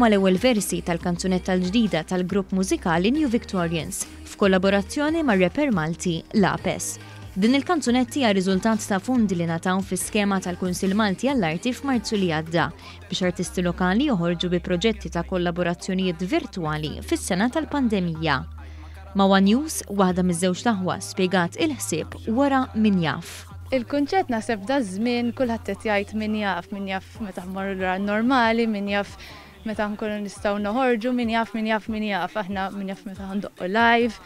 huma l-ewwel versi tal-kanzunetta l-ġdida tal-grupp mużikali New Victorians f'kollaborazzjoni mar-rapper Malti l-Apes. Din il-kanzunetti hija riżultat ta' fondi li nataw fis-skema tal-Kunsill Malti għall-Arti f'Marzu li għadda biex artisti lokali joħorġu bi proġetti ta' kollaborazzjonijiet virtwali fis-sena tal-pandemija. Mawa News, waħda miż-żewġ taħwa spjegat il-ħsieb wara min jaf. Il-kunċett naħseb da żmien kulħadd qed jgħid min jaf meta mmorru lura normali, min jaf meta nkunu nistgħu noħorġu, min jaf, aħna min jaf meta ndoqqu live.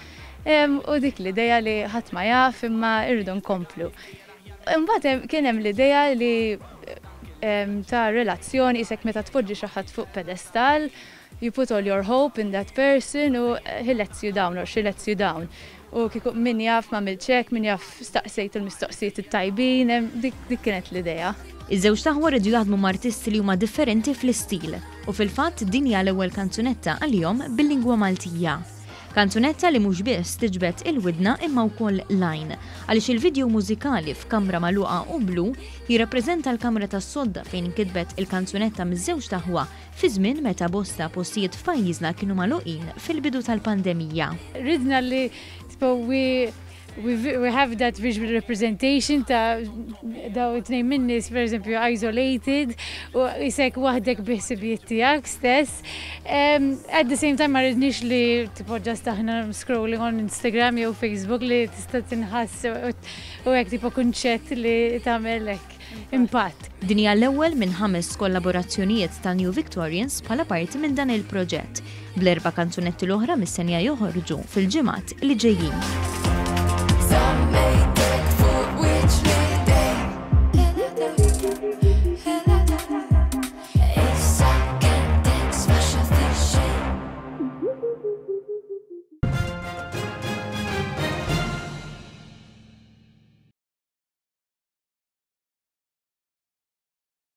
U dik l-idea li ħadd ma jaf imma irridu nkomplu. Imbagħad kien hemm l-idea li ta' relazzjoni isek meta tpoġġi xi ħadd fuq pedestal, you put all your hope in that person u he lets you down or she lets you down. U kieku min jaf ma' milċek, min jaf staqsejt il-mistoqsijiet it-tajbin, dik kienet l-idea. Iż-żewġ taħwa rridu jaħdmu ma' artisti li huma differenti fl-istil u fil-fatt din hija l-ewwel kanzunetta għalihom bil-lingwa Maltija. Kanzunetta li mhux biss tiġbed il-widna imma wkoll lajn għaliex il-video mużikali f'kamra magħluqa u blu jirrappreżenta l-kamra tas-sodda fejn inkitbet il-kanzunetta miż-żewġ taħwa fi żmien meta bosta postijiet f'pajjiżna kienu magħluqin fil-bidu tal-pandemija. Ridna li we have that visual representation ta' daw it-tnejn min-nies pereżempju isolated u isek waħdek biħsibijiet tiegħek stess. At the same time ma rridniex li tipo ġast aħna scrolling on Instagram jew Facebook li tista' tinħass u hekk tipo kunċett li tagħmel hekk impatt. Din hija l-ewwel minn 5 kollaborazzjonijiet ta' New Victorians bħala parti minn dan il-proġett. Bl-4 kanzunetti l-oħra mis-senja joħorġu fil-ġimgħat li ġejjin.